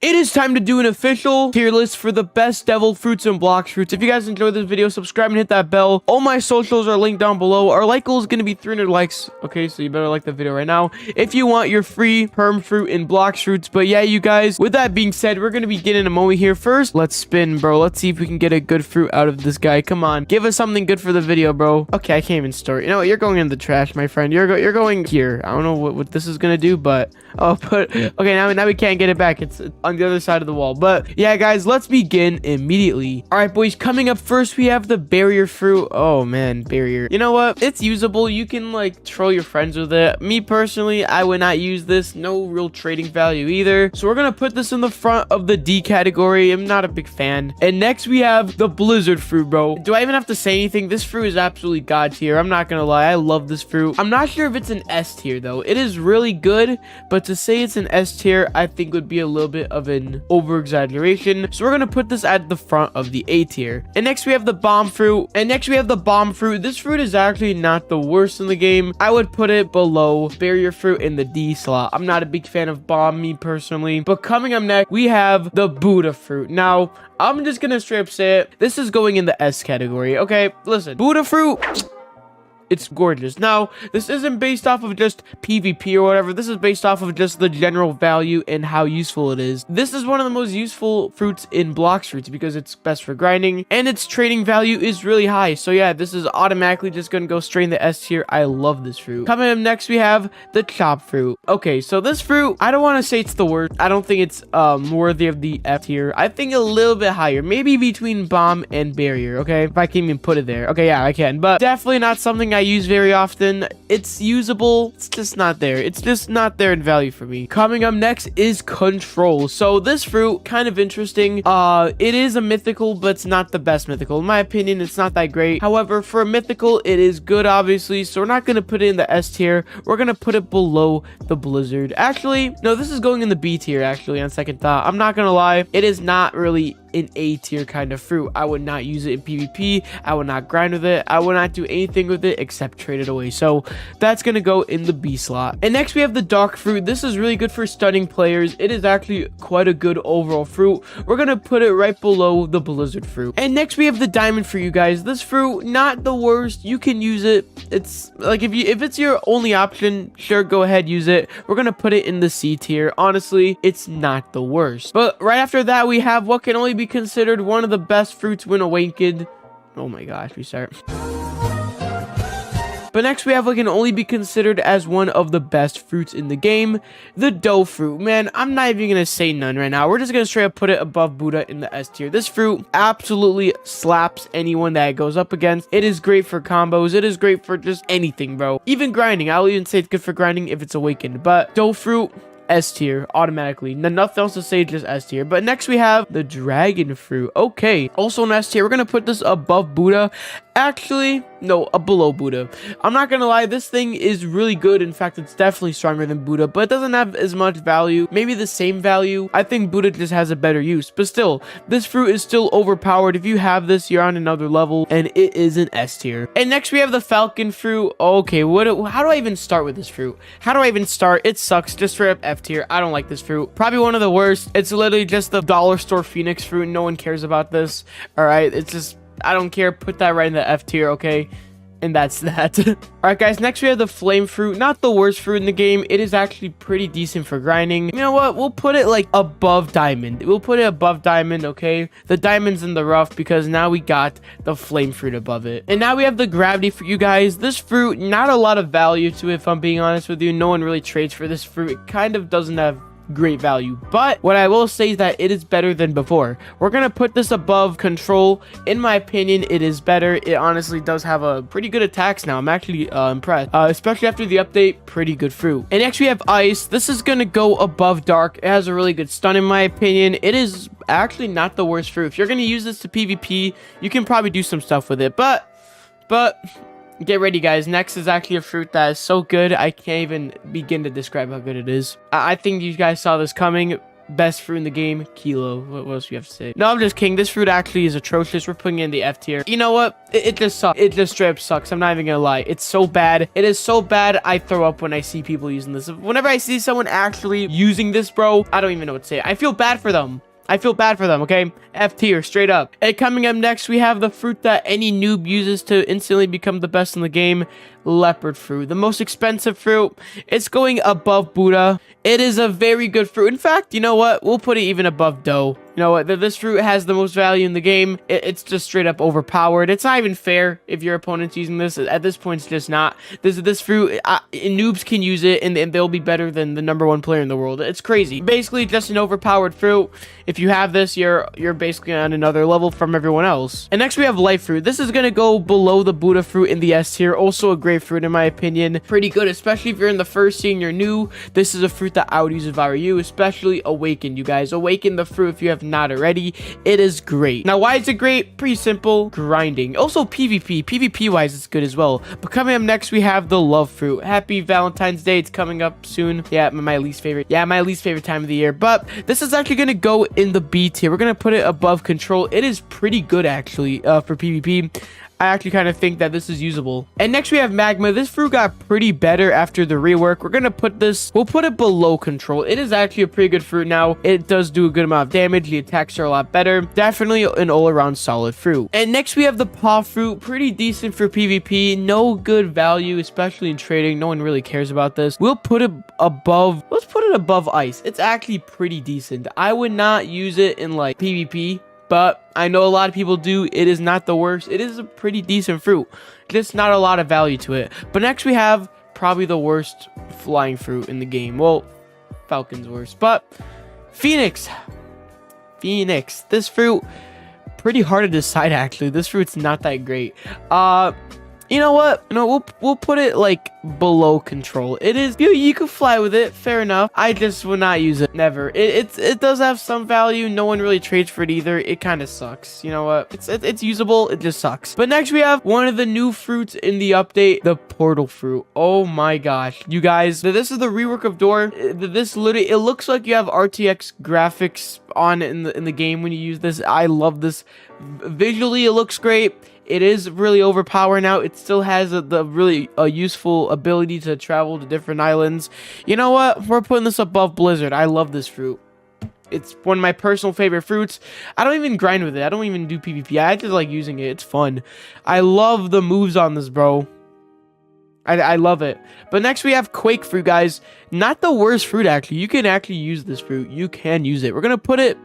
it is time to do an official tier list for the best devil fruits and Blox Fruits. If you guys enjoyed this video, subscribe and hit that bell. All my socials are linked down below. Our like goal is going to be 300 likes. Okay, so you better like the video right now if you want your free perm fruit and Blox Fruits. But yeah, you guys, with that being said, we're going to begin in a moment here. First, let's spin, bro. Let's see if we can get a good fruit out of this guy. Come on, give us something good for the video, bro. Okay, I can't even start. You know what? You're going in the trash, my friend. You're going here. I don't know what this is going to do, but okay, now we can't get it back. It's on the other side of the wall. But yeah, guys, let's begin immediately. All right, boys, coming up first, we have the barrier fruit. Oh man, barrier. You know what? It's usable. You can like troll your friends with it. Me personally, I would not use this. No real trading value either. So we're gonna put this in the front of the D category. I'm not a big fan. And next we have the blizzard fruit, bro. Do I even have to say anything? This fruit is absolutely god tier. I'm not gonna lie. I love this fruit. I'm not sure if it's an S tier though. It is really good, but to say it's an S tier, I think would be a little bit of an over exaggeration. So we're gonna put this at the front of the A tier. And next we have the bomb fruit. This fruit is actually not the worst in the game. I would put it below barrier fruit in the D slot. I'm not a big fan of bomb, me personally. But coming up next, we have the Buddha fruit. Now, I'm just gonna straight up say it. This is going in the S category. Okay, listen, Buddha fruit, it's gorgeous. Now, this isn't based off of just PvP or whatever. This is based off of just the general value and how useful it is. This is one of the most useful fruits in Blox Fruits because it's best for grinding and its trading value is really high. So yeah, this is automatically just gonna go straight in the S tier. I love this fruit. Coming up next, we have the chop fruit. Okay, so this fruit, I don't want to say it's the worst. I don't think it's worthy of the F tier. I think a little bit higher, maybe between bomb and barrier. Okay, if I can even put it there. Okay, yeah, I can, but definitely not something I use very often. It's usable, it's just not there. It's just not there in value for me. Coming up next is control. So this fruit, kind of interesting. It is a mythical, but it's not the best mythical. In my opinion, it's not that great. However, for a mythical, it is good, obviously. So we're not going to put it in the S tier. We're going to put it below the blizzard. Actually, no, this is going in the B tier, actually, on second thought. I'm not going to lie. It is not really an A tier kind of fruit. I would not use it in PvP. I would not grind with it. I would not do anything with it except trade it away. So that's gonna go in the B slot. And next we have the dark fruit. This is really good for stunning players. It is actually quite a good overall fruit. We're gonna put it right below the blizzard fruit. And next we have the diamond fruit, you guys. This fruit, not the worst. You can use it. It's like if it's your only option, sure, go ahead, use it. We're gonna put it in the C tier. Honestly, it's not the worst. But right after that, we have what can only be considered one of the best fruits when awakened. Oh my gosh, restart. But next we have what can only be considered as one of the best fruits in the game, the dough fruit. Man, I'm not even gonna say none right now. We're just gonna straight up put it above Buddha in the S tier. This fruit absolutely slaps anyone that it goes up against. It is great for combos. It is great for just anything, bro. Even grinding. I'll even say it's good for grinding if it's awakened. But dough fruit, S tier automatically. Nothing else to say, just S tier. But next we have the dragon fruit. Okay, also an S tier. We're gonna put this above Buddha. Actually, no, below Buddha. I'm not gonna lie, this thing is really good. In fact, it's definitely stronger than Buddha, but it doesn't have as much value. Maybe the same value. I think Buddha just has a better use, but still, this fruit is still overpowered. If you have this, you're on another level, and it is an S tier. And next we have the falcon fruit. Okay, how do I even start with this fruit? How do I even start? It sucks. Just straight up F tier. I don't like this fruit. Probably one of the worst. It's literally just the dollar store phoenix fruit. No one cares about this. All right, it's just, I don't care. Put that right in the F tier, okay? And that's that. All right, guys, next we have the flame fruit. Not the worst fruit in the game. It is actually pretty decent for grinding. You know what? We'll put it like above diamond. We'll put it above diamond, okay? The diamond's in the rough because now we got the flame fruit above it. And now we have the gravity fruit, you guys. This fruit, not a lot of value to it, if I'm being honest with you. No one really trades for this fruit. It kind of doesn't have great value, but what I will say is that it is better than before. We're gonna put this above control. In my opinion, it is better. It honestly does have a pretty good attacks now. I'm actually impressed, especially after the update. Pretty good fruit. And next we have ice. This is gonna go above dark. It has a really good stun in my opinion. It is actually not the worst fruit. If you're gonna use this to PvP, you can probably do some stuff with it, but get ready, guys. Next is actually a fruit that is so good I can't even begin to describe how good it is. I think you guys saw this coming. best fruit in the game. Kilo. What else do you have to say? No, I'm just kidding. This fruit actually is atrocious. We're putting it in the F tier. You know what? It just sucks. It just straight up sucks. I'm not even gonna lie. It's so bad. It is so bad. I throw up when I see people using this. Whenever I see someone actually using this, bro, I don't even know what to say. I feel bad for them. I feel bad for them, okay? F tier, straight up. And coming up next, we have the fruit that any noob uses to instantly become the best in the game. Leopard fruit. The most expensive fruit. It's going above Buddha. It is a very good fruit. In fact, you know what? We'll put it even above dough. You know what? This fruit has the most value in the game. It's just straight up overpowered. It's not even fair if your opponent's using this. At this point, it's just not. This fruit, noobs can use it, and they'll be better than the #1 player in the world. It's crazy. Basically, just an overpowered fruit. If you have this, you're basically on another level from everyone else. And next, we have life fruit. This is going to go below the Buddha fruit in the S tier. Also a great fruit, in my opinion. Pretty good, especially if you're in the first tier and you're new. This is a fruit that I would use if I were you, especially Awaken, you guys. Awaken the fruit if you have not already. It is great. Now, why is it great? Pretty simple. Grinding. Also, PvP. PvP wise, it's good as well. But coming up next, we have the love fruit. Happy Valentine's Day. It's coming up soon. Yeah, my least favorite. Yeah, my least favorite time of the year. But this is actually going to go in the B tier. We're going to put it above control. It is pretty good, actually, for PvP. I actually kind of think that this is usable. And next we have magma. This fruit got pretty better after the rework. We're gonna put this, we'll put it below control. It is actually a pretty good fruit now. It does do a good amount of damage. The attacks are a lot better. Definitely an all-around solid fruit. And next we have the paw fruit. Pretty decent for PvP. No good value, especially in trading. No one really cares about this. We'll put it above, let's put it above ice. It's actually pretty decent. I would not use it in like PvP, but I know a lot of people do. It is not the worst. It is a pretty decent fruit. Just not a lot of value to it. But next we have probably the worst flying fruit in the game. Well, Falcon's worst. But Phoenix. Phoenix. This fruit, pretty hard to decide actually. This fruit's not that great. You know what? We'll put it like below control. It is, you can fly with it, fair enough. I just would not use it, never. It does have some value. No one really trades for it either. It kind of sucks. You know what? It's usable. It just sucks. But next we have one of the new fruits in the update, the portal fruit. Oh my gosh, you guys! This is the rework of Door. This literally, it looks like you have RTX graphics on in the game when you use this. I love this. Visually, it looks great. It is really overpowered now. It still has the really useful ability to travel to different islands. You know what? We're putting this above Blizzard. I love this fruit. It's one of my personal favorite fruits. I don't even grind with it. I don't even do PvP. I just like using it. It's fun. I love the moves on this, bro. I love it. But next we have Quake fruit, guys. Not the worst fruit, actually. You can actually use this fruit. You can use it. We're going to put it...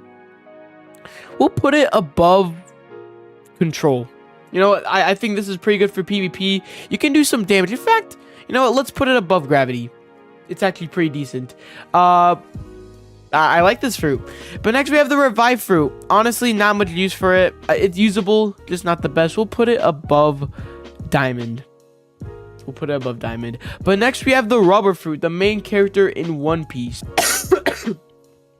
We'll put it above control. You know, I think this is pretty good for PvP. You can do some damage. In fact, you know what? Let's put it above gravity. It's actually pretty decent. I like this fruit. But next we have the revive fruit. Honestly, not much use for it. It's usable, just not the best. We'll put it above diamond. We'll put it above diamond. But next we have the rubber fruit, the main character in One Piece.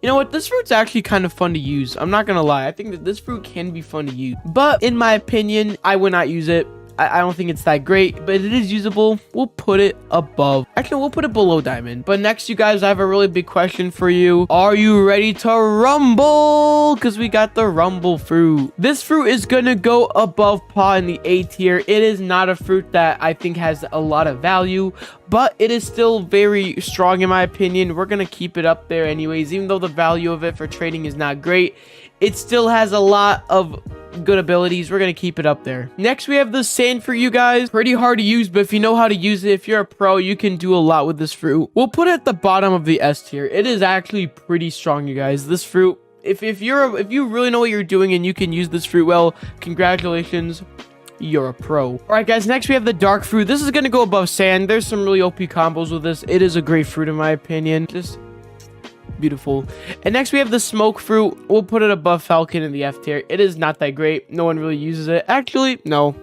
You know what? This fruit's actually kind of fun to use. I'm not gonna lie. I think that this fruit can be fun to use. But in my opinion, I would not use it. I don't think it's that great, but it is usable. We'll put it above. Actually, we'll put it below diamond. But next, you guys, I have a really big question for you. Are you ready to rumble? Because we got the rumble fruit. This fruit is going to go above paw in the A tier. It is not a fruit that I think has a lot of value, but it is still very strong in my opinion. We're going to keep it up there anyways, even though the value of it for trading is not great. It still has a lot of good abilities. We're gonna keep it up there. Next we have the sand for you guys. Pretty hard to use, but if you know how to use it, if you're a pro, you can do a lot with this fruit. We'll put it at the bottom of the S tier. It is actually pretty strong, you guys. This fruit, if you really know what you're doing and you can use this fruit well, congratulations, you're a pro. All right, guys, next we have the dark fruit. This is gonna go above sand. There's some really OP combos with this. It is a great fruit in my opinion. Just beautiful. And next we have the smoke fruit. We'll put it above falcon in the F tier. It is not that great. No one really uses it. Actually, no.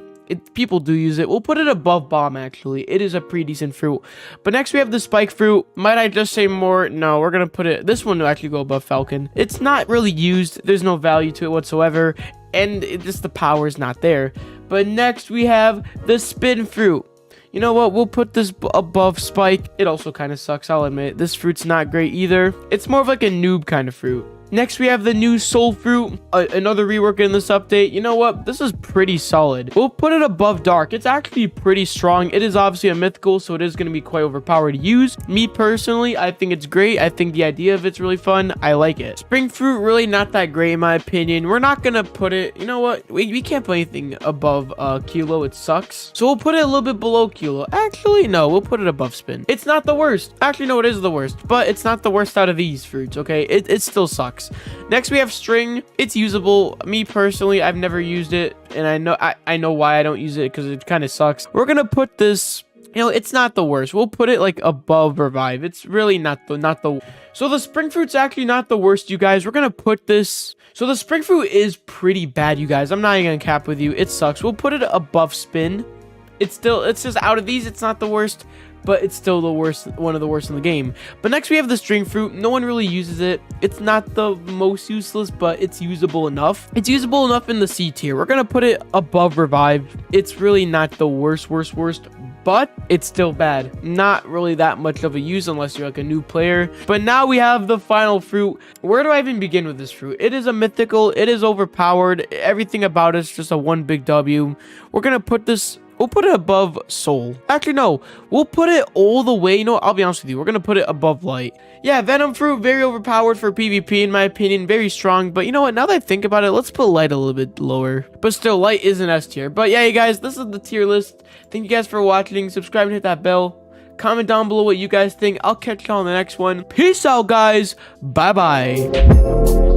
People do use it. We'll put it above bomb, actually. It is a pretty decent fruit. But next we have the spike fruit. Might I just say more? No, we're gonna put it, this one will actually go above falcon. It's not really used. There's no value to it whatsoever, and just the power is not there. But next we have the spin fruit. You know what? We'll put this above Spike. It also kind of sucks, I'll admit. This fruit's not great either. It's more of like a noob kind of fruit. Next, we have the new Soul Fruit, another rework in this update. You know what? This is pretty solid. We'll put it above Dark. It's actually pretty strong. It is obviously a mythical, so it is going to be quite overpowered to use. Me personally, I think it's great. I think the idea of it's really fun. I like it. Spring Fruit, really not that great in my opinion. We're not going to put it, you know what? We can't put anything above Kilo. It sucks. So we'll put it a little bit below Kilo. Actually, no, we'll put it above Spin. It's not the worst. Actually, no, it is the worst, but it's not the worst out of these fruits, okay? It still sucks. Next, we have String. It's usable. Me personally, I've never used it, and I know why I don't use it, because it kind of sucks. We're gonna put this, you know, it's not the worst. We'll put it like above Revive. It's really not the so the Spring Fruit's actually not the worst, you guys. We're gonna put this, so the Spring Fruit is pretty bad, you guys. I'm not even gonna cap with you. It sucks. We'll put it above Spin. It's just out of these, it's not the worst, but it's still the worst, one of the worst in the game. But next we have the String Fruit. No one really uses it. It's not the most useless, but it's usable enough. It's usable enough in the C tier. We're gonna put it above Revive. It's really not the worst, but it's still bad. Not really that much of a use unless you're like a new player. But now we have the final fruit. Where do I even begin with this fruit? It is a mythical. It is overpowered. Everything about it's just a one big W. We're gonna put this, we'll put it above Soul. Actually, no. We'll put it all the way. You know what? I'll be honest with you. We're going to put it above Light. Yeah, Venom Fruit, very overpowered for PvP, in my opinion. Very strong. But you know what? Now that I think about it, let's put Light a little bit lower. But still, Light is an S tier. But yeah, you guys, this is the tier list. Thank you guys for watching. Subscribe and hit that bell. Comment down below what you guys think. I'll catch y'all on the next one. Peace out, guys. Bye-bye.